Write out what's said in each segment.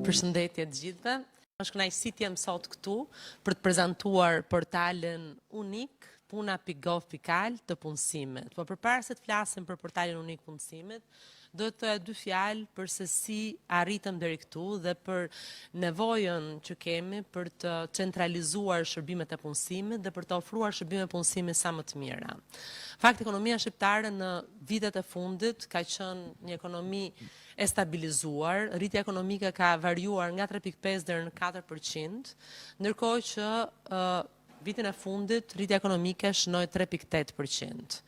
Përshëndetje të gjithëve. Është kënaqësi të jem sot këtu për të prezantuar portalin unik puna.gov.al të punësimit. Po përpara se të flasim për portalin unik punësimit, do të thoya dy fjalë për se si arritëm deri këtu dhe për nevojën që kemi për të centralizuar shërbimet e punësimit dhe për të ofruar shërbime punësimi sa më të mira. Fakt, ekonomia shqiptare në vitet e fundit ka qenë një ekonomi e stabilizuar, rritja ekonomike ka variuar nga 3.5 deri në 4%, ndërkohë që vitin e fundit rritja ekonomike shënoi 3.8%.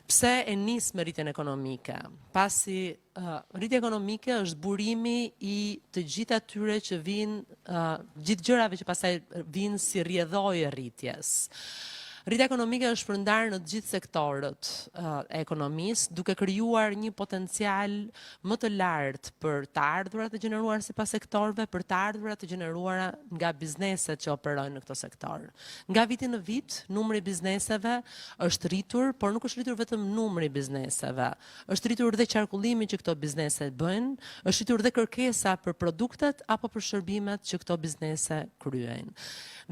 Pse e nis me rritjen ekonomike? Pasi rritja ekonomike është burimi i të gjithë atyre që vinë, gjithë gjërave që pastaj vinë si rrjedhojë e rritjes. Rritja ekonomike është shpërndarë në të gjithë sektorët e ekonomisë, duke krijuar një potencial më të lartë për të ardhurat e gjeneruar sipas sektorëve, për të ardhurat e gjeneruara nga bizneset që operojnë në këto sektor. Nga viti në vit, numri i bizneseve është rritur, por nuk është rritur vetëm numri i bizneseve. Është rritur dhe qarkullimi që këto biznese bëjnë, është rritur dhe kërkesa për produktet apo për shërbimet që këto biznese kryejnë.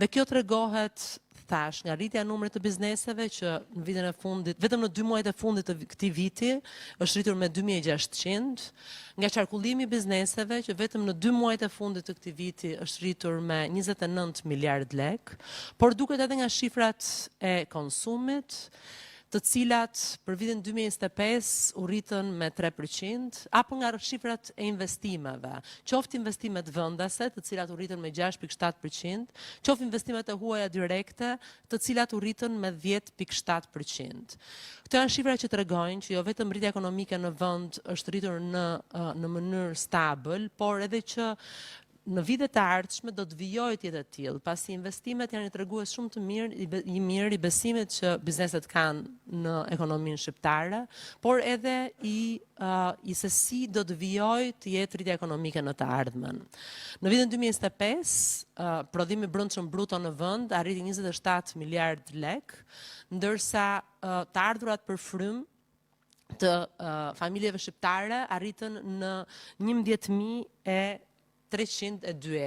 Dhe kjo tregohet thash nga rritja e numrit të bizneseve që në vitin e fundit, vetëm në 2 muajt e fundit të këtij viti, është rritur me 2600, nga qarkullimi i bizneseve që vetëm në 2 muajt e fundit të këtij viti është rritur me 29 miliard lek, por duket edhe nga shifrat e konsumit, të cilat për vitin 2025 u rritën me 3%, apo nga shifrat e investimeve, qoftë investimet vendase, të cilat u rritën me 6.7%, qoftë investimet e huaja direkte, të cilat u rritën me 10.7%. Këto janë shifra që tregojnë që jo vetëm rritja ekonomike në vend është rritur në mënyrë stabil, por edhe që në vitet e ardhshme do të vijojë të jetë e tillë, pasi investimet janë një tregues shumë të mirë i besimit që bizneset kanë në ekonominë shqiptare, por edhe i se si do të vijojë të jetë rritja ekonomike në të ardhmen. Në vitin 2025, prodhimi brendshëm bruto në vend arriti 27 miliard lek, ndërsa të ardhurat për frym të familjeve shqiptare arritën në 11.302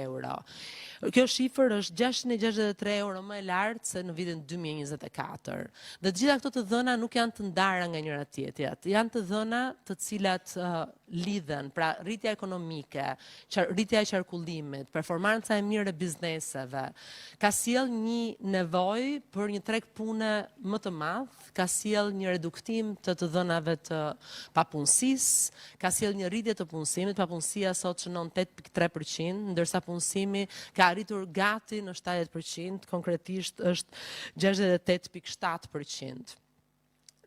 euro. Kjo shifër është 663 euro më e lartë se në vitin 2024. Dhe të gjitha këto të dhëna nuk janë të ndara nga njëra tjetra. Janë të dhëna të cilat lidhen, pra rritja ekonomike, rritja e qarkullimit, performanca e mirë e bizneseve, ka sjell një nevojë për një treg pune më të madh, ka sjell një reduktim të dhënave të papunësisë, ka sjell një rritje të punësimit, papunësia sot shënon 8.3%, ndërsa punësimi ka arritur gati në 70%, konkretisht është 68.7%.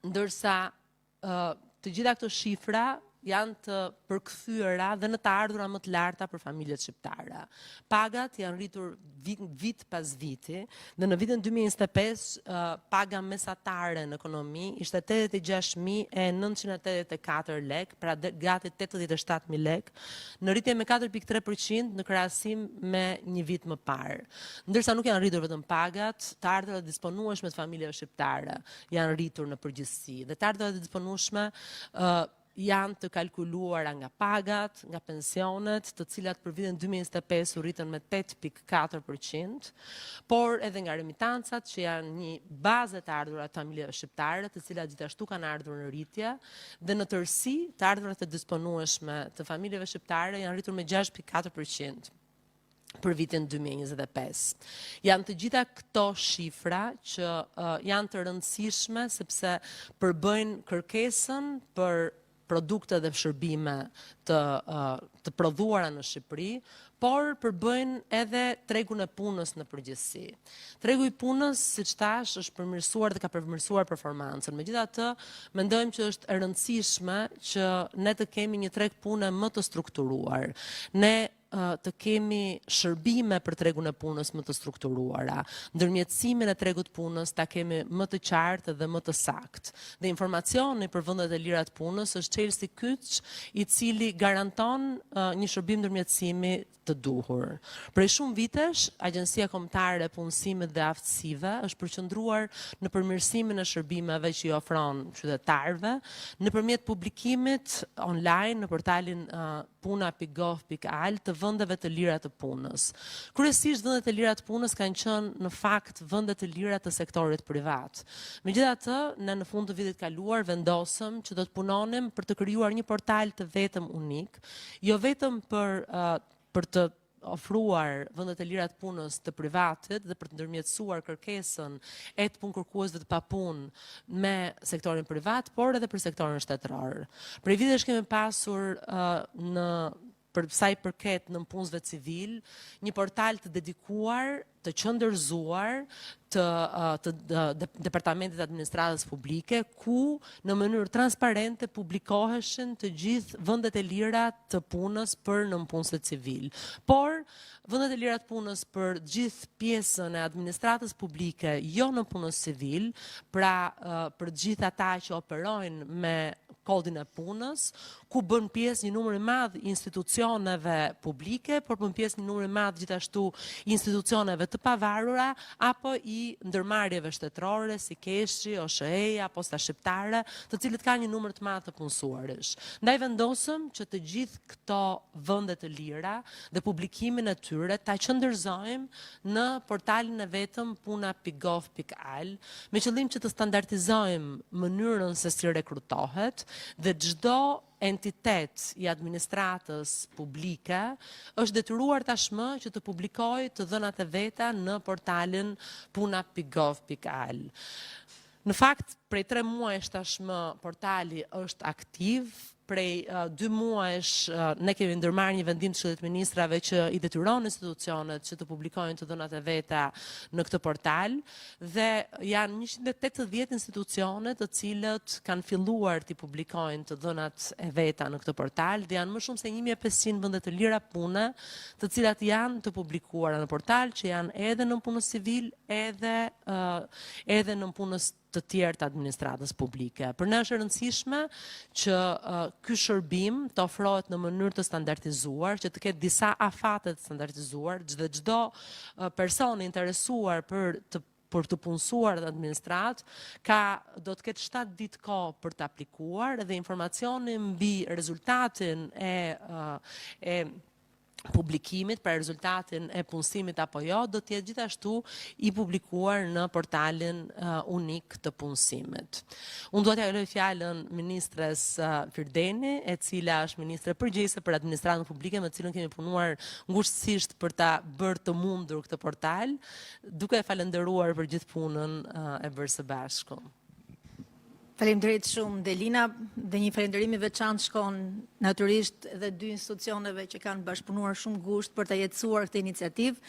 Ndërsa të gjitha këto shifra janë të përkthyera dhe në të ardhura më të larta për familjet shqiptare. Pagat janë rritur vit pas viti, dhe në vitin 2025 paga mesatare në ekonomi ishte 86.984 lek, pra gati 87.000 lek, në rritje me 4.3% në krahasim me një vit më parë. Ndërsa nuk janë rritur vetëm pagat, të ardhurat disponueshme të familjeve shqiptare janë rritur në përgjithësi, dhe të ardhurat disponueshme janë të kalkuluara nga pagat, nga pensionet, të cilat për vitin 2025 u rritën me 8.4%, por edhe nga remitancat që janë një bazë të ardhurat të familjeve shqiptare, të cilat gjithashtu kanë ardhur në rritje, dhe në tërësi të ardhurat e disponueshme të familjeve shqiptare janë rritur me 6.4% për vitin 2025. Janë të gjitha këto shifra që janë të rëndësishme sepse përbëjnë kërkesën për produkte dhe shërbime të prodhuara në Shqipëri, por përbëjnë edhe tregun e punës në përgjithësi. Tregu i punës, siç thash, është përmirësuar dhe ka përmirësuar performancën. Megjithatë, mendojmë që është e rëndësishme që ne të kemi një treg pune më të strukturuar. Ne të kemi shërbime për tregun e punës më të strukturuara, ndërmjetësimin e tregut punës ta kemi më të qartë dhe më të saktë. Dhe informacioni për vendet e lira të punës është çelësi kyç i cili garanton një shërbim ndërmjetësimi të duhur. Prej shumë vitesh, Agjencia Kombëtare e Punësimit dhe Aftësive është përqendruar në përmirësimin e shërbimeve që i ofron qytetarëve nëpërmjet publikimit online në portalin puna.gov.al të vendeve të lira të punës. Kryesisht vendet e lira të punës kanë qenë në fakt vende të lira të sektorit privat. Megjithatë, ne në fund të vitit kaluar vendosëm që do të punonim për të krijuar një portal të vetëm unik, jo vetëm për të ofruar vendet e lira të punës të privatit dhe për të ndërmjetësuar kërkesën e të punëkërkuesve të papunë me sektorin privat, por edhe për sektorin shtetëror. Prej vitesh kemi pasur për sa i përket në punësve civil, një portal të dedikuar, të qëndërzuar të Departamentit Administratës Publike, ku në mënyrë transparente publikoheshin të gjithë vendet e lira të punës për nënpunësit civil. Por, vendet e lira të punës për gjithë pjesën e administratës publike, jo në punës civil, pra për gjithë ata që operojnë me kodin e punës, ku bën pjesë një numër i madh institucioneve publike, por bën pjesë një numër i madh gjithashtu institucioneve të pavarura, apo i ndërmarrjeve shtetërore, si Keshi, OSHE-ja, Posta Shqiptare, të cilët kanë një numër të madh të punësuarish. Ndaj vendosëm që të gjithë këto vende të lira dhe publikimin e tyre ta qëndërzojmë në portalin e vetëm puna.gov.al, me qëllim që të standardizojmë mënyrën se si rekrutohet dhe çdo entitet i administratës publike është detyruar tashmë që të publikojë të dhënat e veta në portalin puna.gov.al. Në fakt, prej 3 muajsh tashmë portali është aktiv. Prej 2 muajsh ne kemi ndërmarrë një vendim të Këshillit Ministrave që i detyron institucionet që të publikojnë të dhënat e veta në këtë portal dhe janë 180 institucione të cilët kanë filluar të publikojnë të dhënat e veta në këtë portal dhe janë më shumë se 1500 vende të lira pune të cilat janë të publikuara në portal, që janë edhe në punës civil edhe në punës të tjerë të administratës publike. Për ne është e rëndësishme që ky shërbim të ofrohet në mënyrë të standardizuar, që të ketë disa afate të standardizuar, dhe çdo person i interesuar për të punësuar në administrat, do të ketë 7 ditë kohë për të aplikuar dhe informacioni mbi rezultatin e publikimit për rezultatin e punësimit apo jo, do të jetë gjithashtu i publikuar në portalin unik të punësimit. Unë duhet t'ja loj fjalën ministres Firdeni, e cila është ministre përgjegjëse për administratën publike, me cilën kemi punuar ngushtësisht për ta bërë të mundur këtë portal, duke e falenderuar për gjithë punën e bërë së bashku. Faleminderit shumë Delina, dhe një falenderimi veçantë shkon natyrisht edhe 2 institucioneve që kanë bashkëpunuar shumë ngushtë për ta jetësuar këtë iniciativë,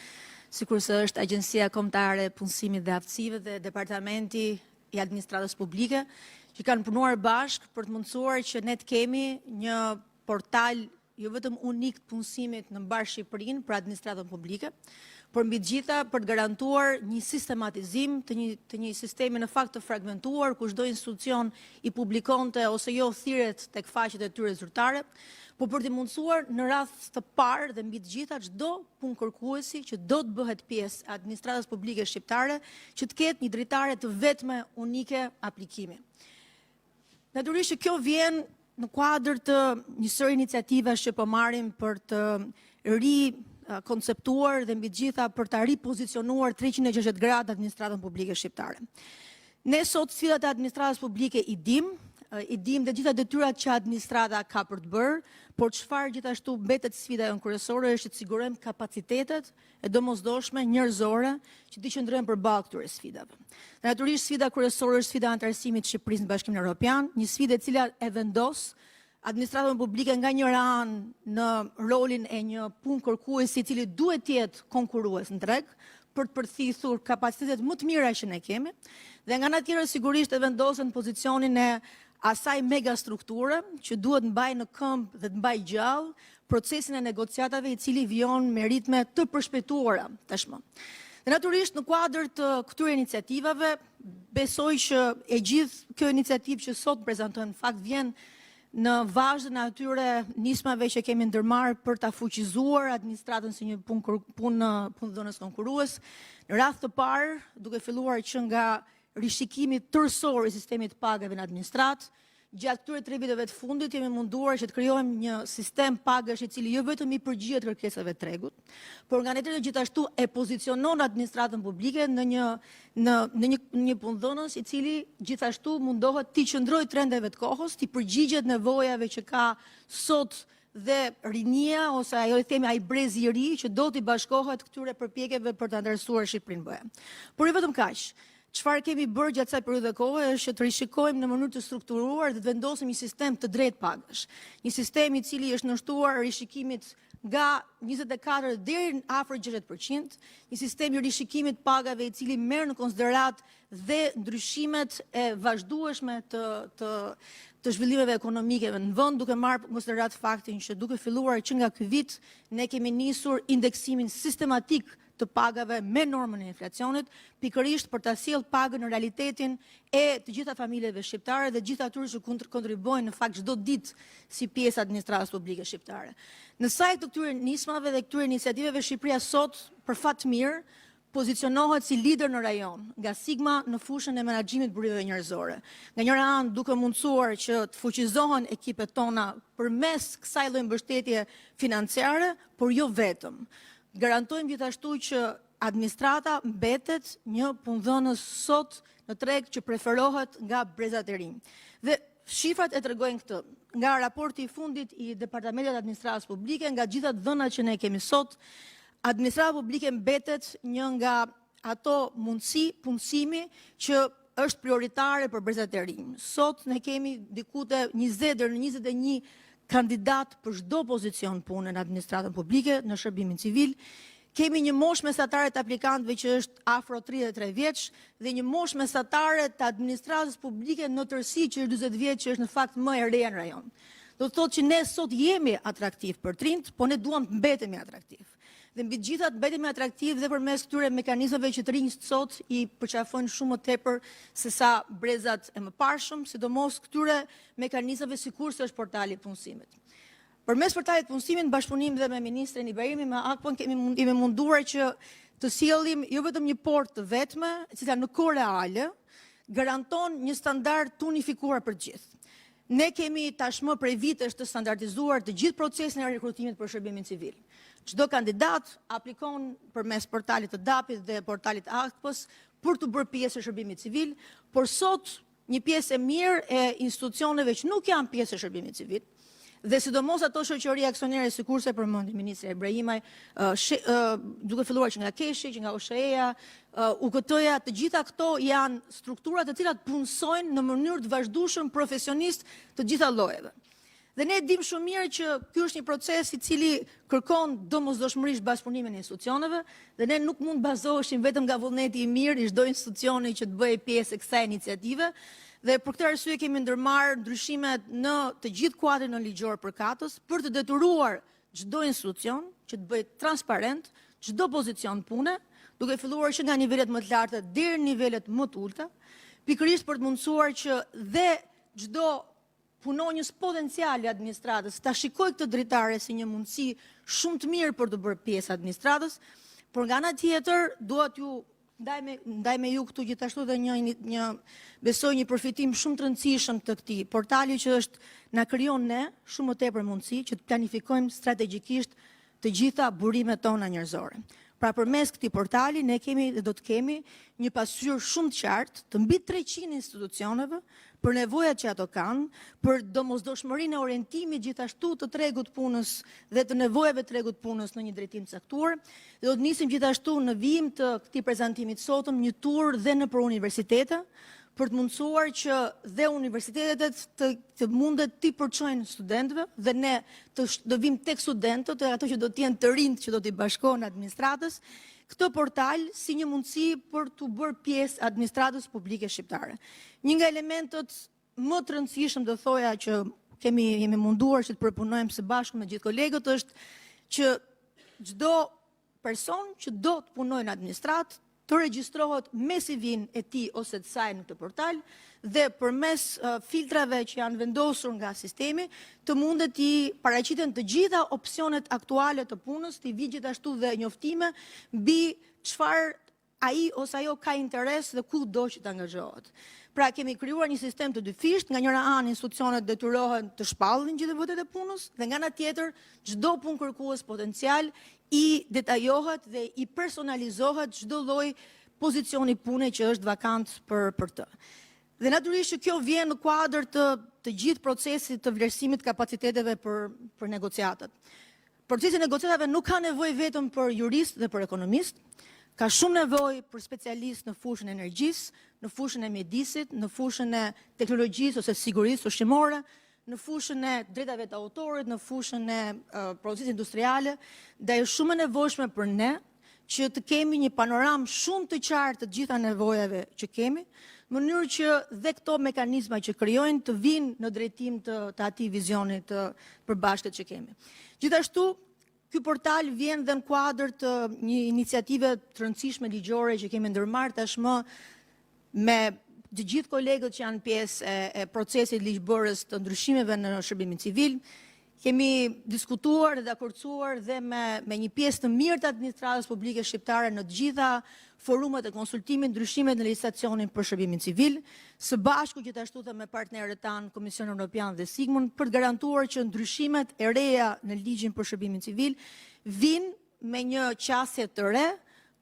sikurse është Agjencia Kombëtare e Punësimit dhe Aftësive dhe Departamenti i Administratës Publike, që kanë punuar bashkë për të mundësuar që ne të kemi një portal jo vetëm unik të punësimit në mbar Shqipërinë për administratën publike, por mbi të gjitha për të garantuar një sistematizim të një sistemi në fakt të fragmentuar, ku çdo institucion i publikonte ose jo thirret tek faqet e tyre zyrtare, por për të mundësuar në radhë të parë dhe mbi të gjitha çdo punëkërkuesi që do të bëhet pjesë e administratës publike shqiptare, që të ketë një dritare të vetme unike aplikimi. Natyrisht që kjo vjen në kuadër të një sëri iniciativash që po marrim për të konceptuar dhe mbi gjitha për të ripozicionuar 360 gradë administratën publike shqiptare. Ne sot sfidat e administratës publike i dim dhe gjitha detyrat që administrata ka për të bërë, por çfarë gjithashtu mbetet sfida jonë kryesore është të sigurojmë kapacitetet e domosdoshme njerëzore që të qëndrojnë përballë këtyre sfidave. Dhe natyrisht sfida kryesore është sfida e anëtarësimit të Shqipërisë në Bashkimin Evropian, një sfidë e cila e vendos administratën publike nga njëra anë në rolin e një punëkërkuesi i cili duhet të jetë konkurrues në treg për të përthithur kapacitetet më të mira që ne kemi, dhe nga ana tjetër sigurisht e vendosen në pozicionin e asaj megastrukture që duhet mbaj në këmbë dhe të mbaj gjallë procesin e negociatave i cili vijon me ritme të përshpejtuara tashmë. Dhe natyrisht në kuadër të këtyre iniciativave, besoj që e gjithë kjo iniciativë që sot prezantojmë në fakt vjen në vazhdën e atyre nismave që kemi ndërmarrë për ta fuqizuar administratën si një punëdhënës konkurrues. Në radhë të parë, duke filluar që nga rishikimi tërësor i sistemit të pagave në administratë, gjatë këtyre 3 viteve të fundit jemi munduar që të krijojmë një sistem pagash i cili jo vetëm i përgjigjet kërkesave të tregut, por nga ana tjetër gjithashtu e pozicionon administratën publike në një punëdhënës i cili gjithashtu mundohet të qëndrojë trendeve të kohës, të përgjigjet nevojave që ka sot dhe rinia ose ajo i themi ai brezi i ri që do t'i bashkohet këtyre përpjekjeve për ta ndërsuar Shqipërinë BE. Por jo vetëm kaq. Çfarë kemi bërë gjatë kësaj periudhe kohe është që të rishikojmë në mënyrë të strukturuar dhe të vendosim një sistem të drejtë pagash. Një sistem i cili është nështruar rishikimit nga 24 deri afër 60%, një sistem i rishikimit pagave i cili merr në konsiderat dhe ndryshimet e vazhdueshme të zhvillimeve ekonomike në vend, duke marrë në konsiderat faktin që duke filluar që nga ky vit ne kemi nisur indeksimin sistematik të pagave me normën e inflacionit, pikërisht për ta sjellë pagën në realitetin e të gjitha familjeve shqiptare dhe gjithë atyre që kontribuojnë në fakt çdo ditë si pjesë administratës publike shqiptare. Në sajt të këtyre nismave dhe këtyre iniciativeve, Shqipëria sot, për fat të mirë, pozicionohet si lider në rajon, nga sigma në fushën e menaxhimit burime njerëzore. Nga njëra anë duke mundësuar që të fuqizohen ekipet tona përmes kësaj lloji mbështetje financiare, por jo vetëm. Garantojmë gjithashtu që administrata mbetet një punëdhënës sot në treg që preferohet nga brezat e rinj. Dhe shifrat e tregojnë këtë. Nga raporti i fundit i Departamentit të Administratës Publike, nga gjitha dhënat që ne kemi sot, administrata publike mbetet një nga ato mundësi punësimi që është prioritare për brezat e rinj. Sot ne kemi diku te 20 deri në 21 kandidat për çdo pozicion pune në administratën publike, në shërbimin civil. Kemi një moshë mesatare të aplikantëve që është afro 33 vjeç dhe një moshë mesatare të administratës publike në tërësi që është 40 vjeç, që është në fakt më e reja në rajon. Do të thotë që ne sot jemi atraktiv për trinjt, po ne duam të mbetemi atraktiv. Dhe mbi të gjitha të mbetemi atraktiv dhe përmes këtyre mekanizmave që të rinjt sot i përqafojnë shumë më tepër se sa brezat e mëparshëm, sidomos këtyre mekanizmave sikurse është portali i punësimit. Përmes portalit të punësimit, bashkëpunim dhe me ministrin Ibrahimi, me Akpon kemi munduar që të sjellim jo vetëm një portë të vetme, e cila në kohë reale garanton një standard të unifikuar për të gjithë. Ne kemi tashmë prej vitesh të standardizuar të gjithë procesin e rekrutimit për shërbimin civil. Çdo kandidat aplikon përmes portalit të DAP-it dhe portalit Akpos për të bërë pjesë e shërbimit civil, por sot një pjesë e mirë e institucioneve që nuk janë pjesë e shërbimit civil, dhe sidomos ato shoqëri aksionere sikurse përmendi ministri Ibrahimaj, duke filluar që nga Keshi, që nga OSHE-ja, UKT-ja, të gjitha këto janë struktura të cilat punësojnë në mënyrë të vazhdueshëm profesionist të gjitha llojeve. Dhe ne dim shumë mirë që ky është një proces i cili kërkon domosdoshmërisht bashkëpunimin e institucioneve dhe ne nuk mund bazoheshim vetëm nga vullneti i mirë i çdo institucioni që të bëjë pjesë e kësaj iniciative. Dhe për këtë arsye kemi ndërmarrë ndryshimet në të gjithë kuadrin ligjor përkatës për të detyruar çdo institucion që të bëjë transparent çdo pozicion pune, duke filluar që nga nivelet më të larta deri në nivelet më të ulta, pikërisht për të mundësuar që dhe çdo punonjës potencial i administratës ta shikojë këtë dritare si një mundësi shumë të mirë për të bërë pjesë administratës, por nga ana tjetër duat ju ndaj me ju këtu gjithashtu dhe një besoj një përfitim shumë të rëndësishëm të këtij portali që është na krijon ne shumë më tepër mundësi që të planifikojmë strategjikisht të gjitha burimet tona njerëzore. Pra përmes këtij portali ne kemi dhe do të kemi një pasqyrë shumë të qartë të mbi 300 institucioneve për nevojat që ato kanë, për domosdoshmërinë e orientimit gjithashtu të tregut punës dhe të nevojave të tregut punës në një drejtim të caktuar. Dhe do të nisim gjithashtu në vijim të këtij prezantimit sotëm një tur dhe nëpër universitete për të mundësuar që dhe universitetet të mundet t'i përçojnë studentëve dhe ne do vim tek studentët e ato që do t'jenë të rinjt që do t'i bashkohen administratës, këtë portal si një mundësi për të bërë pjesë administratës publike shqiptare. Një nga elementët më të rëndësishëm do thoja që jemi munduar që të përpunojmë së bashku me gjithë kolegët është që çdo person që do të punojë në administratë të regjistrohet me CV-n e tij ose të saj në këtë portal dhe përmes filtrave që janë vendosur nga sistemi të mundet i paraqiten të gjitha opsionet aktuale të punës, të vi gjithashtu dhe njoftime mbi çfarë ai ose ajo ka interes dhe ku do që të angazhohet. Pra kemi krijuar një sistem të dyfisht, nga njëra anë institucionet detyrohen të shpallin gjithë vërtet e punës, dhe nga ana tjetër çdo punë kërkues potencial i detajohet dhe i personalizohet çdo lloj pozicioni pune që është vakant për të. Dhe natyrisht që kjo vjen në kuadër të gjithë procesit të vlerësimit kapaciteteve për negociatat. Procesi i negociatave nuk ka nevojë vetëm për jurist dhe për ekonomist, ka shumë nevojë për specialist në fushën e energjisë, në fushën e mjedisit, në fushën e teknologjisë ose sigurisë ushqimore, në fushën e drejtave të autorit, në fushën e procesit industriale, dhe është shumë e nevojshme për ne që të kemi një panoramë shumë të qartë të gjitha nevojave që kemi, në mënyrë që dhe këto mekanizma që krijojnë të vinë në drejtim të atij vizioni të përbashkët që kemi. Gjithashtu, ky portal vjen dhe në kuadër të një iniciative të rëndësishme ligjore që kemi ndërmarrë tashmë me të gjithë kolegët që janë pjesë e procesit ligjbërës të ndryshimeve në shërbimin civil. Kemi diskutuar dhe akorcuar dhe me një pjesë të mirë të administratës publike shqiptare në të gjitha forumet e konsultimit, ndryshimet në legjislacionin për shërbimin civil, së bashku gjithashtu dhe me partnerët tanë Komisionin Evropian dhe Sigmund, për të garantuar që ndryshimet e reja në ligjin për shërbimin civil vinë me një qasje të re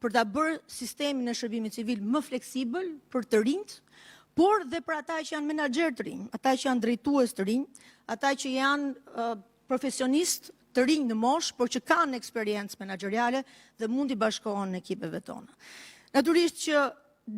për ta bërë sistemin e shërbimit civil më fleksibël për të rinjt, por dhe për ata që janë menaxher të rinj, ata që janë drejtues të rinj, ata që janë profesionistë të rinj në moshë, por që kanë eksperiencë menaxheriale dhe mund t'i bashkohen në ekipeve tona. Natyrisht që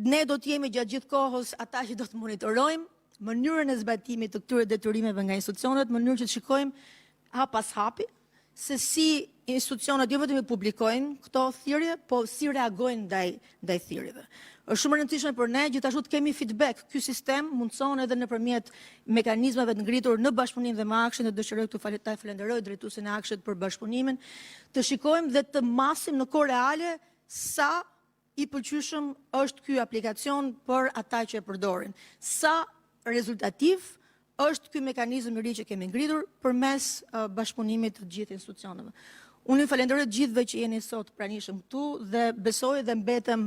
ne do të jemi gjatë gjithë kohës ata që do të monitorojmë mënyrën e zbatimit të këtyre detyrimeve nga institucionet, mënyrë që të shikojmë hap pas hapi se si institucionet jo vetëm i publikojnë këto thirrje, po si reagojnë ndaj thirrjeve. Është shumë e rëndësishme për ne gjithashtu të kemi feedback. Ky sistem mundson edhe nëpërmjet mekanizmave të ngritur në bashkëpunim dhe me Akshin, dhe dëshiroj këtu ta falenderoj drejtuesin e Akshit për bashkëpunimin, të shikojmë dhe të masim në kohë reale sa i pëlqyeshëm është ky aplikacion për ata që e përdorin. Sa rezultativ është ky mekanizëm i ri që kemi ngritur përmes bashkëpunimit të gjithë institucioneve. Unë ju falenderoj të gjithëve që jeni sot pranishëm këtu dhe besoj dhe mbetem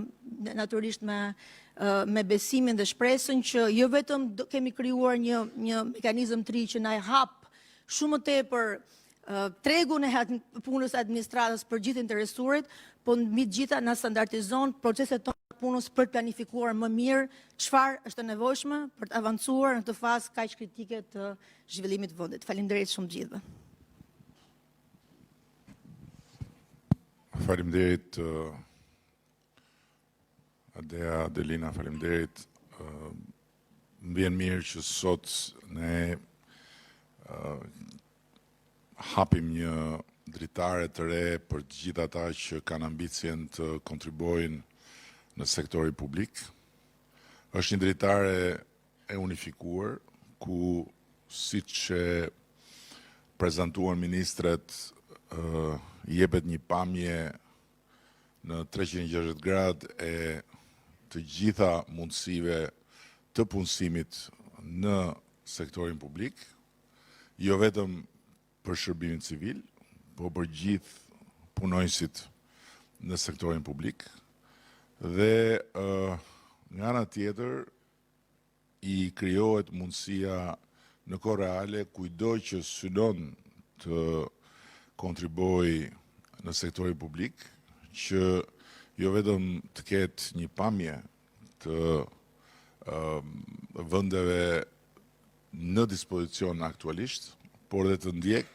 natyrisht me besimin dhe shpresën që jo vetëm kemi krijuar një mekanizëm të ri që na e hap shumë më tepër tregun e punës administratës për gjithë interesuarit, po mbi të gjitha na standardizon proceset tona të punës për të planifikuar më mirë çfarë është e nevojshme për të avancuar në këtë fazë kaq kritike të zhvillimit të vendit. Faleminderit shumë gjithëve. Faleminderit Adea, Adelina, faleminderit. Më vjen mirë që sot ne hapim një dritare të re për të gjithë ata që kanë ambicien të kontribuojnë në sektori publik. Është një dritare e unifikuar, ku siç e prezantuan ministret, jepet një pamje në 360 gradë e të gjitha mundësive të punësimit në sektorin publik, jo vetëm për shërbimin civil, po për gjithë punojësit në sektorin publik, dhe nga ana tjetër i krijohet mundësia në kohë reale kujdo që synon të kontribuoj në sektorin publik, që jo vetëm të ketë një pamje të vendeve në dispozicion aktualisht, por dhe të ndjek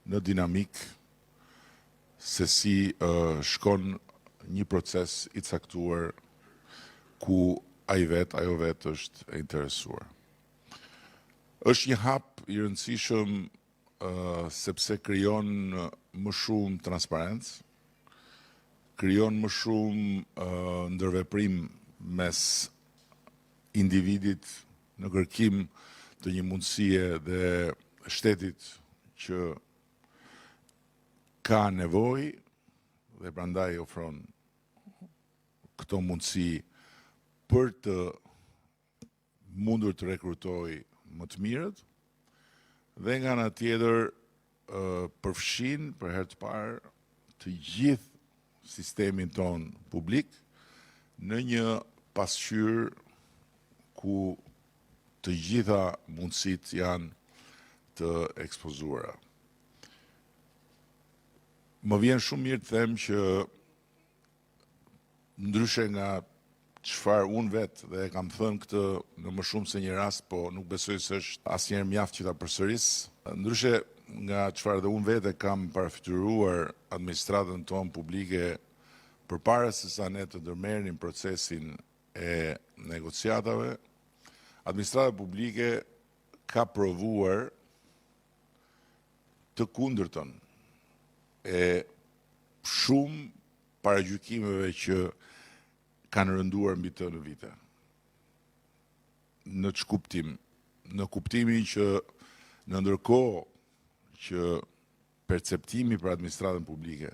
në dinamik se si shkon një proces i caktuar ku ajo vet është e interesuar. Është një hap i rëndësishëm sepse krijon më shumë transparencë, krijon më shumë ndërveprim mes individit në kërkim të një mundësie dhe shtetit që ka nevojë dhe prandaj ofron këto mundësi për të mundur të rekrutoj më të mirët dhe nga ana tjetër përfshin për herë të parë të gjithë sistemin ton publik në një pasqyrë ku të gjitha mundësitë janë të ekspozuara. Më vjen shumë mirë të them që ndryshe nga çfarë unë vetë dhe kam thënë këtë në më shumë se një rast, po nuk besoj se është asnjëherë mjaft që ta përsëris. Ndryshe nga çfarë dhe unë vetë kam parafituruar administratën tonë publike përpara se sa ne të ndërmerrim procesin e negociatave, administrata publike ka provuar të kundërtën e shumë paragjykimeve që kanë rënduar mbi të në vite. Në ç'kuptim? Në kuptimin që në ndërkohë që perceptimi për administratën publike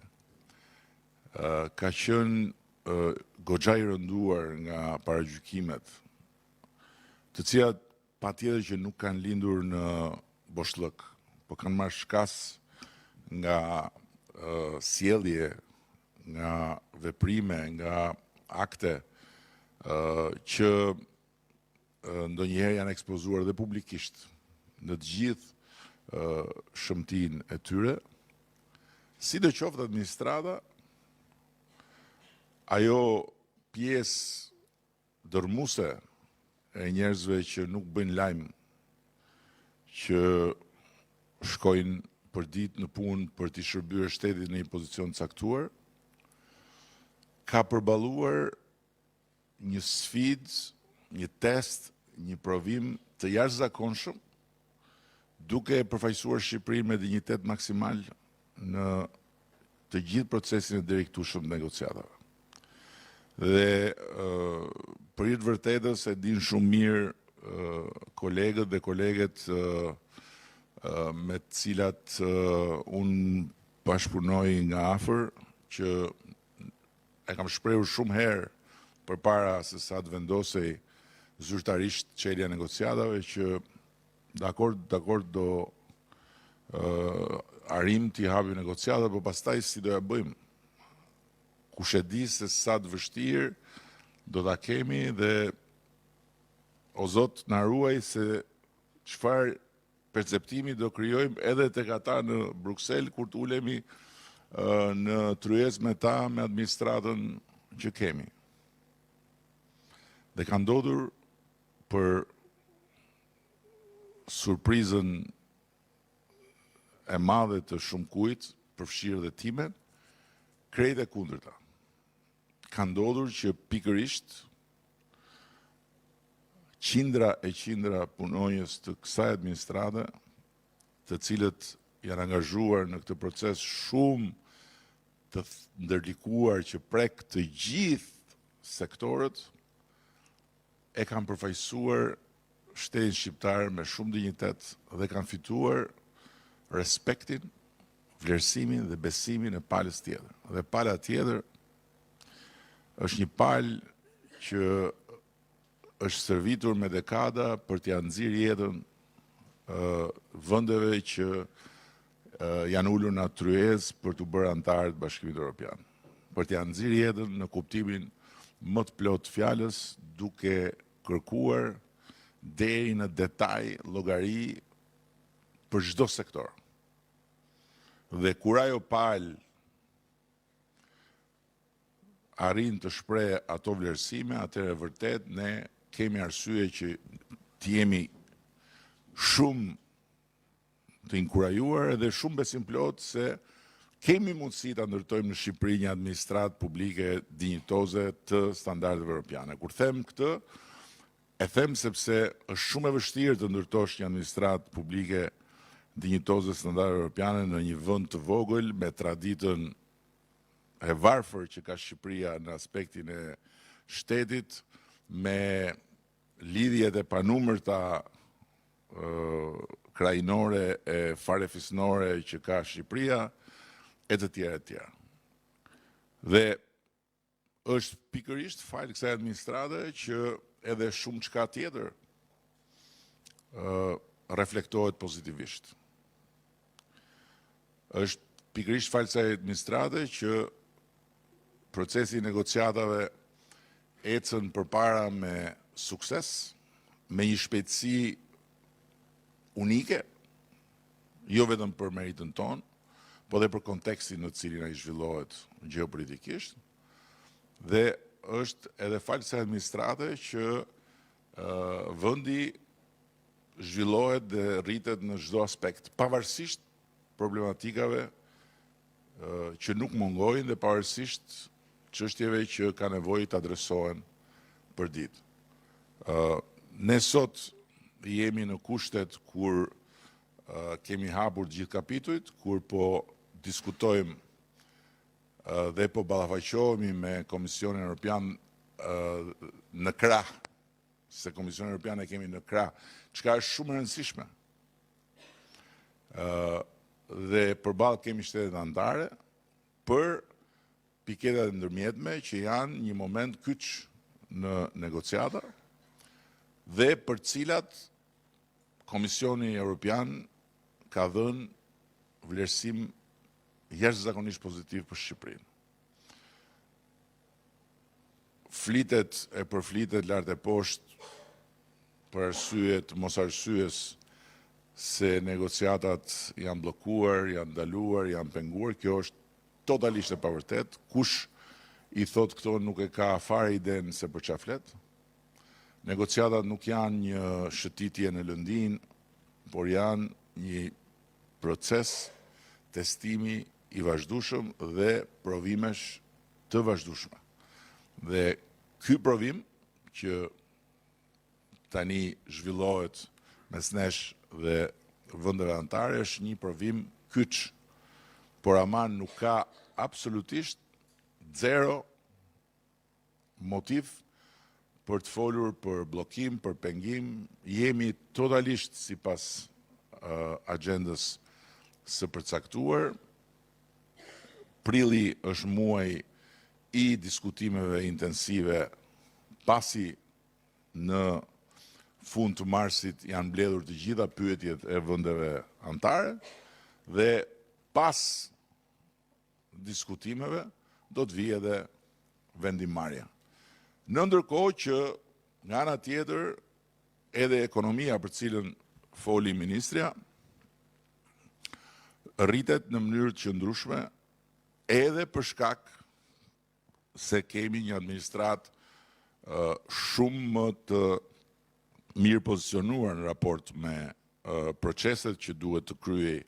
ka qenë goxha i rënduar nga paragjykimet, të cilat patjetër që nuk kanë lindur në boshllëk, po kanë marrë shkas nga sjellje, nga veprime, nga akte që ndonjëherë janë ekspozuar dhe publikisht në të gjithë shëmtinë e tyre, sidoqoftë administrata, ajo pjesë dërmuese e njerëzve që nuk bëjnë lajm, që shkojnë për ditë në punë për t'i shërbyer shtetit në një pozicion caktuar, ka përballuar një sfidë, një test, një provim të jashtëzakonshëm, duke përfaqësuar Shqipërinë me dinjitet maksimal në të gjithë procesin e drejtueshëm të negociatave. Dhe për hir të vërtetës e din shumë mirë kolegët dhe koleget me të cilat unë bashkëpunoj nga afër, që e kam shprehur shumë herë përpara se sa të vendosej zyrtarisht çelja e negociatave, që dakord do arrim t'i hapim negociatat, por pastaj si do ja bëjmë? Kush e di se sa të vështirë do ta kemi dhe o Zot na ruaj se çfarë perceptimi do krijojmë edhe tek ata në Bruksel kur të ulemi në tryezë me ta, me administratën që kemi. Dhe ka ndodhur për surprizën e madhe të shumë kujt, përfshirë dhe time, krejt e kundërta. Ka ndodhur që pikërisht qindra e qindra punonjës të kësaj administrate, të cilët janë angazhuar në këtë proces shumë të ndërlikuar që prek të gjithë sektorët, e kanë përfaqësuar shtetin shqiptar me shumë dinjitet dhe kanë fituar respektin, vlerësimin dhe besimin e palës tjetër. Dhe pala tjetër është një palë që është servitur me dekada për t'ia nxjerrë jetën vendeve që janë ulur në tryezë për t'u bërë antarë të Bashkimit Evropian. Për t'ia nxjerrë jetën në kuptimin më të plot të fjalës, duke kërkuar deri në detaj llogari për çdo sektor. Dhe kur ajo palë arrin të shpreh ato vlerësime, atëherë vërtet ne kemi arsye që të jemi shumë të inkurajuar edhe shumë besim plot se kemi mundësi ta ndërtojmë në Shqipëri një administratë publike dinjitoze të standardeve europiane. Kur them këtë, e them sepse është shumë e vështirë të ndërtosh një administratë publike dinjitoze standardeve europiane në një vend të vogël me traditën e varfër që ka Shqipëria në aspektin e shtetit, me lidhjet e panumërta krajinore e farefisnore që ka Shqipëria, e të tjera e tjera. Dhe është pikërisht fal kësaj administrate që edhe shumë çka tjetër reflektohet pozitivisht. Është pikërisht fal kësaj administrate që procesi i negociatave ecën përpara me sukses, me një shpejtësi unike, jo vetëm për meritën tonë, po dhe për kontekstin në cilin ai zhvillohet gjeopolitikisht, dhe është edhe fal kësaj administrate që vendi zhvillohet dhe rritet në çdo aspekt, pavarësisht problematikave që nuk mungojnë dhe pavarësisht çështjeve që ka nevojë të adresohen për ditë. Ne sot jemi në kushtet kur kemi hapur gjithë kapitujt, kur po diskutojmë dhe po ballafaqohemi me Komisionin Evropian në krah, se Komisionin Evropian e kemi në krah, çka është shumë e rëndësishme. Dhe përballë kemi shtetet anëtare për piketat e ndërmjetme që janë një moment kyç në negociata dhe për cilat Komisioni Evropian ka dhënë vlerësim jashtëzakonisht pozitiv për Shqipërinë. Flitet e përflitet lart e poshtë për arsye të mosarsyes se negociatat janë bllokuar, janë ndaluar, janë penguar. Kjo është totalisht e pavërtet. Kush i thot këto nuk e ka fare iden se për çfarë flet. Negociatat nuk janë një shëtitje në lëndin, por janë një proces testimi i vazhdueshëm dhe provimesh të vazhdueshme. Dhe ky provim që tani zhvillohet mes nesh dhe vendeve anëtare është një provim kyç, por ama nuk ka absolutisht zero motiv për të folur për bllokim, për pengim. Jemi totalisht sipas agjendës së përcaktuar. Prilli është muaj i diskutimeve intensive, pasi në fund të marsit janë mbledhur të gjitha pyetjet e vendeve anëtare dhe pas diskutimeve do të vijë edhe vendimmarrja. Në ndërkohë që nga ana tjetër edhe ekonomia për cilën foli ministrja rritet në mënyrë të qëndrueshme edhe për shkak se kemi një administratë shumë më të mirë pozicionuar në raport me proceset që duhet të kryej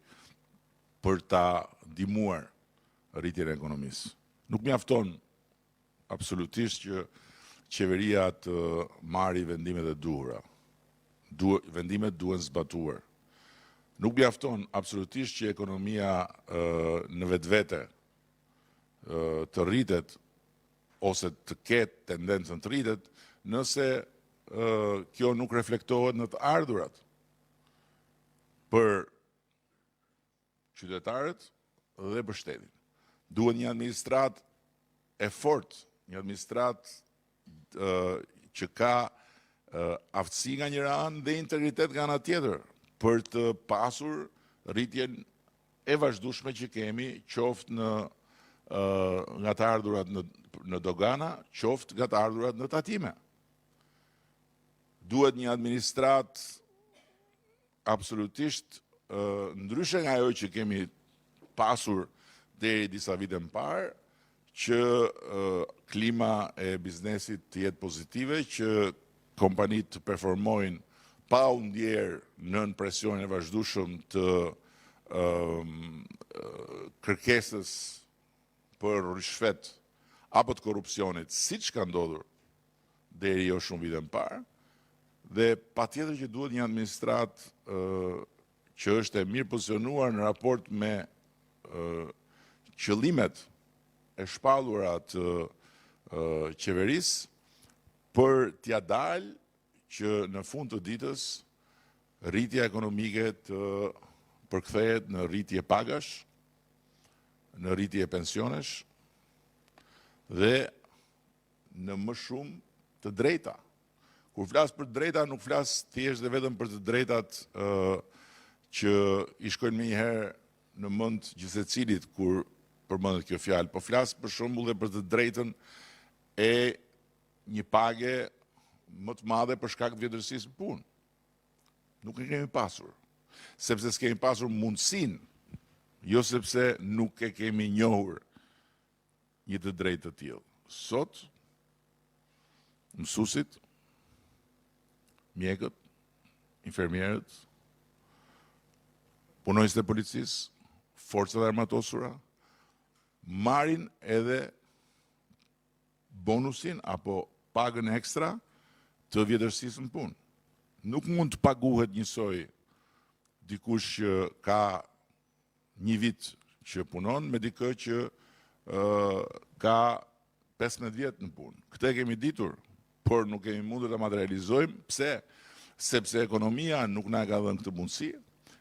për ta ndihmuar rritjen e ekonomisë. Nuk mjafton absolutisht që qeveria të marrë vendimet e duhura. Vendimet duhen zbatuar. Nuk mjafton absolutisht që ekonomia në vetvete të rritet ose të ketë tendencën të rritet nëse kjo nuk reflektohet në të ardhurat për qytetarët dhe për shtetin. Duhet një administratë e fortë, një administratë që ka aftësi nga njëra anë dhe integritet nga ana tjetër për të pasur rritjen e vazhdueshme që kemi, qoftë nga të ardhurat në dogana, qoftë nga të ardhurat në tatime. Duhet një administratë absolutisht ndryshe nga ajo që kemi pasur deri disa vite më parë, që klima e biznesit të jetë pozitive, që kompanitë të performojnë pa u ndjerë nën presionin e vazhdueshëm të kërkesës për rishfet apo të korrupsionit, siç ka ndodhur deri jo shumë vite më parë. Dhe patjetër që duhet një administratë që është e mirë pozicionuar në raport me qëllimet e shpallura të qeverisë për t'ia dalë që në fund të ditës rritja ekonomike të përkthehet në rritje pagash, në rritje pensionesh dhe në më shumë të drejta. Kur flas për drejta, nuk flas thjesht dhe vetëm për të drejtat që i shkojnë menjëherë në mend gjithsecilit kur përmendet kjo fjalë, po flas për shembull dhe për të drejtën e një page më të madhe për shkak të vjetërsisë së punë. Nuk e kemi pasur, sepse s'kemi pasur mundësinë, jo sepse nuk e kemi njohur një të drejtë të tillë. Sot, mësuesit, mjekët, infermierët, punonjësit e policisë, forcat e armatosura, marrin edhe bonusin apo pagën ekstra të vjetërsisë në punë. Nuk mund të paguhet njësoj dikush që ka një vit që punon me dikë që ka 15 vjet në punë. Këtë e kemi ditur, por nuk kemi mundur ta materializojmë. Pse? Sepse ekonomia nuk na ka dhënë këtë mundësi,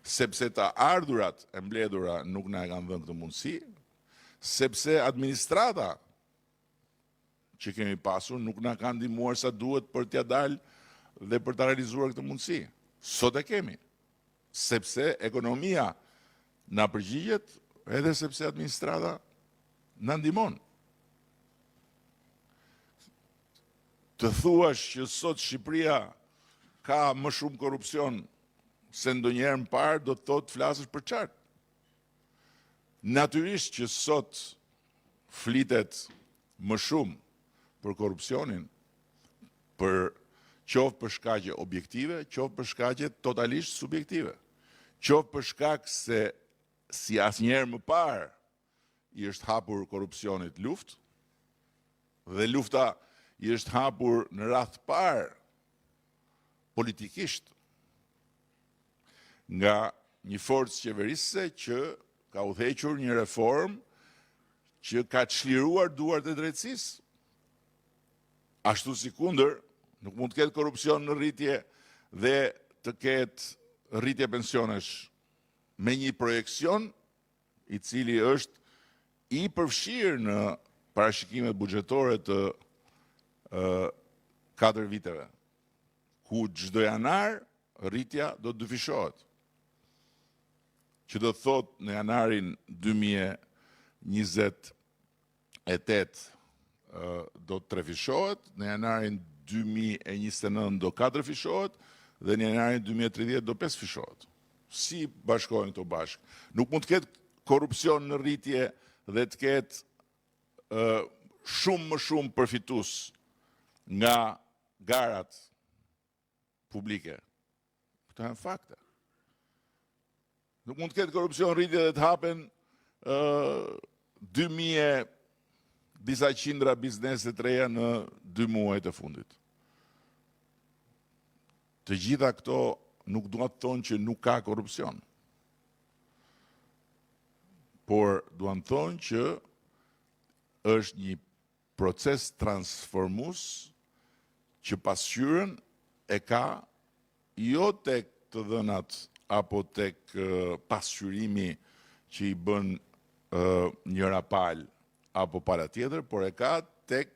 sepse të ardhurat e mbledhura nuk na kanë dhënë këtë mundësi, sepse administrata që kemi pasur nuk na kanë ndihmuar sa duhet për t'ia dalë dhe për ta realizuar këtë mundësi. Sot e kemi, sepse ekonomia na përgjigjet edhe sepse administrata na ndihmon. Të thuash që sot Shqipëria ka më shumë korrupsion se ndonjëherë më parë, do të thotë flasësh për çart. Natyrisht që sot flitet më shumë për korrupsionin, për qoftë për shkaqe objektive, qoftë për shkaqe totalisht subjektive. Qoftë për shkak se si asnjëherë më parë i është hapur korrupsionit luftë, dhe lufta i është hapur në radh të parë politikisht nga një forcë qeverisëse që ka udhëhequr një reformë që ka çliruar duart e drejtësisë. Ashtu sikundër, nuk mund të ketë korrupsion në rritje dhe të ketë rritje pensionesh me një projekcion i cili është i përfshirë në parashikimet buxhetore të 4 viteve, ku çdo janar rritja do të dyfishohet. Që do të thotë në janarin 2028 do të trefishohet, në janarin 2029 do 4 fishohet, dhe në janarin 2030 do 5 fishohet. Si bashkohen këto bashkë? Nuk mund të ketë korrupsion në rritje dhe të ketë shumë më shumë përfitus nga garat publike. Këto janë fakte. Nuk mund të ketë korrupsion rritje dhe të hapen 2000 disa qindra biznese të reja në 2 muajt e fundit. Të gjitha këto nuk duan të thonë që nuk ka korrupsion. Por duan të thonë që është një proces transformues që pasqyrën e ka jo tek të dhënat apo tek pasqyrimi që i bën njëra palë apo para tjetër, por e ka tek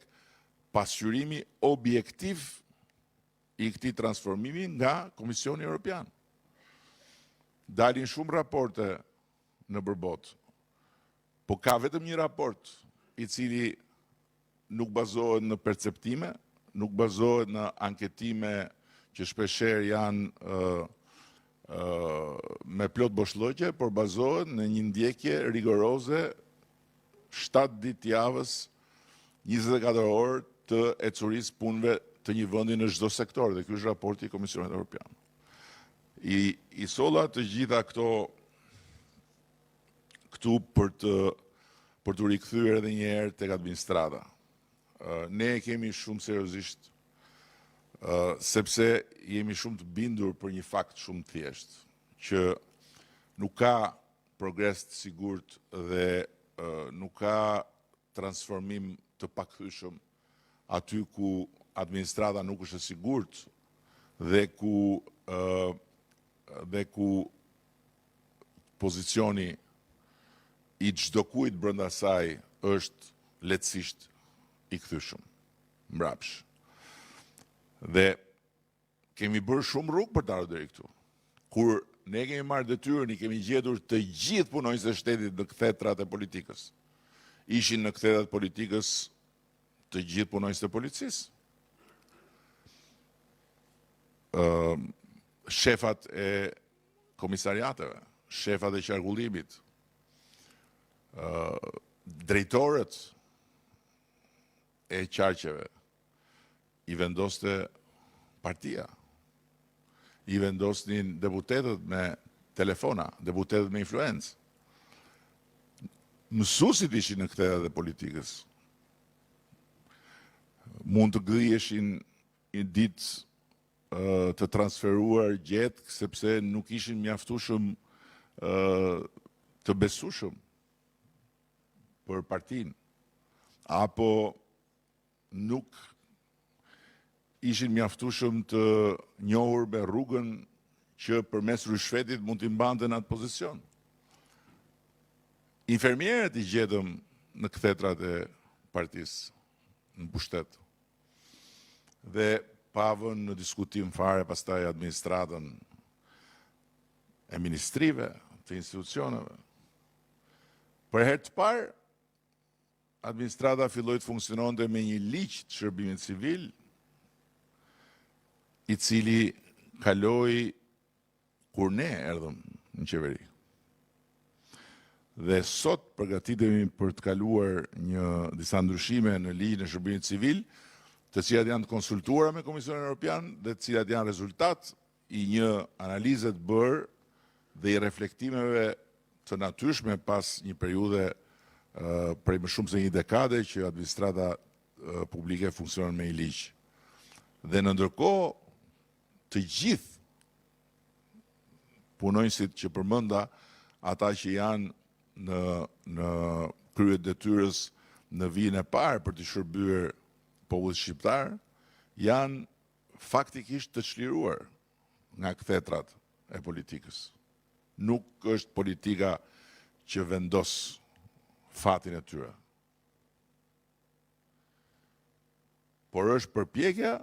pasqyrimi objektiv i këtij transformimi nga Komisioni Evropian. Dalin shumë raporte në përbot, po ka vetëm një raport i cili nuk bazohet në perceptime, nuk bazohet në anketime që shpeshherë janë me plot boshllëqe, por bazohet në një ndjekje rigoroze 7 ditë javës, 24 orë të ecurisë punëve të një vendi në çdo sektor, dhe ky është raporti i Komisionit Evropian. I solla të gjitha këtu për të rikthyer edhe një herë tek administrata. Ne e kemi shumë seriozisht, sepse jemi shumë të bindur për një fakt shumë të thjeshtë, që nuk ka progres të sigurt dhe nuk ka transformim të pakthyeshëm aty ku administrata nuk është e sigurt dhe ku dhe ku pozicioni i çdo kujt brenda saj është lehtësisht i kthyeshëm mbrapsh. Dhe kemi bërë shumë rrugë për të ardhur deri këtu. Kur ne kemi marrë detyrën, i kemi gjetur të gjithë punonjësit e shtetit në kthetrat e politikës. Ishin në kthetrat politikës të gjithë punonjësit e policisë. Shefat e komisariateve, shefat e qarkullimit, drejtorët e qarqeve, i vendoste partia, i vendosnin deputetët me telefona, deputetët me influencë. Mësuesit ishin në kthetrat e politikës. Mund të gëhieshin një ditë të transferuar gjetë sepse nuk ishin mjaftueshëm të besueshëm për partinë, apo nuk ishin mjaftueshëm të njohur me rrugën që përmes rishfetit mund t'i mbante në atë pozicion. Infermierët i gjetëm në kthetrat e partisë në pushtet. Dhe pavën në diskutim fare pastaj administratën e ministrive, të institucioneve. Për herë të parë, administrata filloi të funksiononte me një ligj të shërbimit civil, i cili kaloi kur ne erdhëm në qeveri. Dhe sot përgatitemi për të kaluar disa ndryshime në ligjin e shërbimit civil, të cilat janë të konsultuara me Komisionin Evropian dhe të cilat janë rezultat i një analize të bërë dhe i reflektimeve të natyrshme pas një periudhe prej më shumë se një dekade që administrata publike funksionon me një ligj. Dhe në ndërkohë, të gjithë punonjësit që përmenda, ata që janë në krye detyrës në vijën e parë për të shërbyer popullit shqiptar, janë faktikisht të çliruar nga kthetrat e politikës. Nuk është politika që vendos fatin e tyre. Por është përpjekja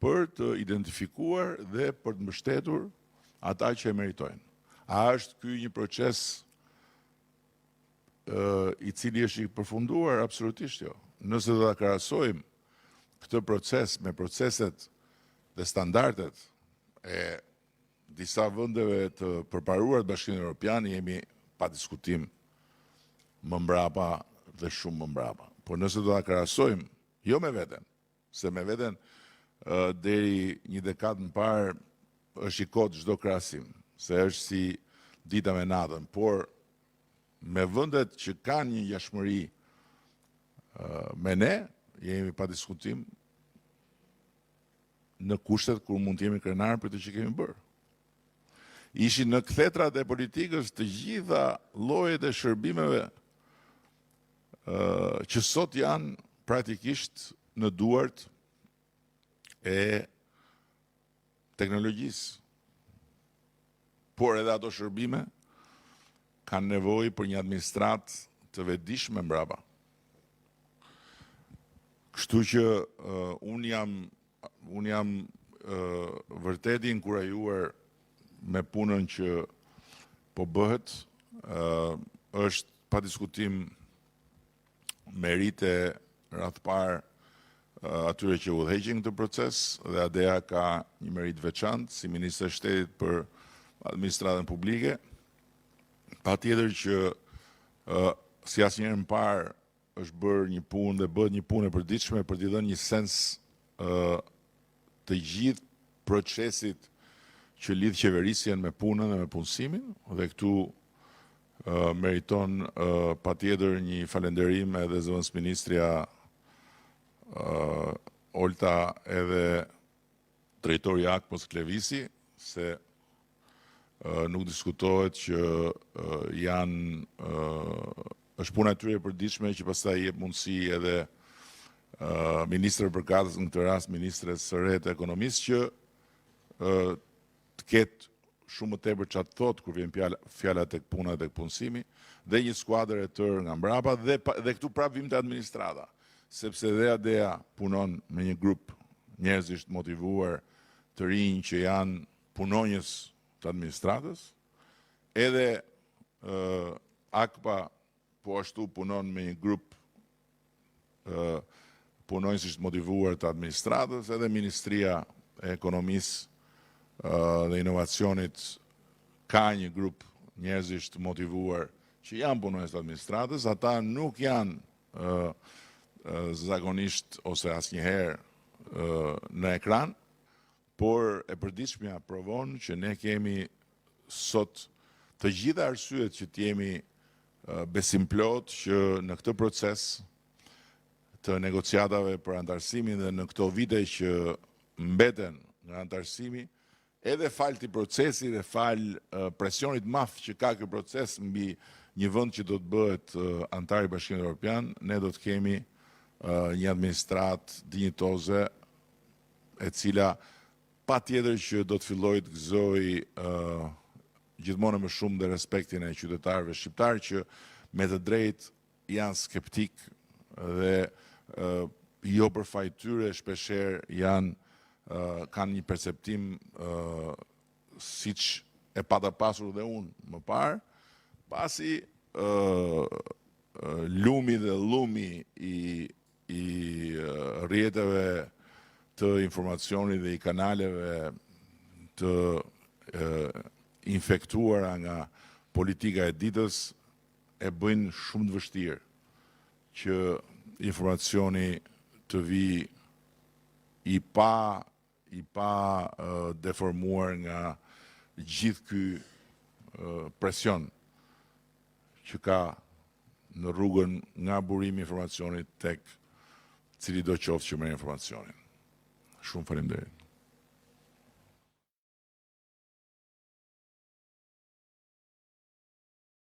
për të identifikuar dhe për të mbështetur ata që e meritojnë. A është ky një proces i cili është i përfunduar? Absolutisht jo. Nëse do ta krahasojmë këtë proces me proceset dhe standardet e disa vendeve të përparuara të Bashkimit Evropian, jemi pa diskutim më mbrapa dhe shumë më mbrapa. Por nëse do ta krahasojmë jo me veten, se me veten deri një dekadë më parë është i kot çdo krahasim, se është si dita me natën, por me vendet që kanë një ngjashmëri me ne, jemi pa diskutim në kushtet kur mund të jemi krenar për të që kemi bërë. Ishin në kthetrat e politikës të gjitha llojet e shërbimeve që sot janë praktikisht në duart e teknologjisë. Por edhe ato shërbime kanë nevojë për një administratë të vetëdijshme mbrapa. Kështu që unë jam vërtet i inkurajuar me punën që po bëhet, është pa diskutim merite radh parë atyre që udhëheqin këtë proces, dhe ADEA ka një merit veçantë si Ministër e Shtetit për administratën publike. Patjetër që si asnjëherë më parë është bërë një punë dhe bëhet një punë e përditshme për t'i dhënë një sens të gjithë procesit që lidh qeverisjen me punën dhe me punësimin, dhe këtu meriton patjetër një falënderim edhe zëvendës ministrja Olta edhe drejtori Akpos Klevisi, se nuk diskutohet që është puna e tyre e përditshme që pastaj jep mundësi edhe ministrëve përkatës, në këtë rast ministres së re të ekonomisë, që të ketë shumë më tepër çfarë thot kur vjen fjala tek puna tek punësimi, dhe një skuadër e tërë nga mbrapa dhe këtu prap vim te administrata, sepse dhe ADEA punon me një grup njerëzish të motivuar, të rinj që janë punonjës të administratës, edhe AKPA po ashtu punon me një grup punonjësish të motivuar të administratës, edhe Ministria e Ekonomisë dhe Inovacionit ka një grup njerëzish të motivuar që janë punonjës të administratës, ata nuk janë zakonisht ose asnjëherë në ekran, por e përditshmja provon që ne kemi sot të gjitha arsyet që t'jemi besimplot që në këtë proces të negociatave për antarësimin dhe në këto vite që mbeten nga antarësimi, edhe fal të procesi dhe fal presionit madh që ka ky proces mbi një vend që do të bëhet antar i Bashkimit Evropian, ne do të kemi një administratë dinjitoze e cila patjetër që do të fillojë të gëzojë gjithmonë më shumë dhe respektin e qytetarëve shqiptar që me të drejtë janë skeptik dhe jo për fajt tyre shpeshherë kanë një perceptim siç e pata pasur dhe unë më parë, pasi lumi dhe llumi i rrjeteve të informacionit dhe i kanaleve të infektuara nga politika e ditës e bëjnë shumë të vështirë që informacioni të vi i pa deformuar nga gjithë ky presion që ka në rrugën nga burimi i informacionit tek cili do qoftë që merr informacionin. Shumë faleminderit.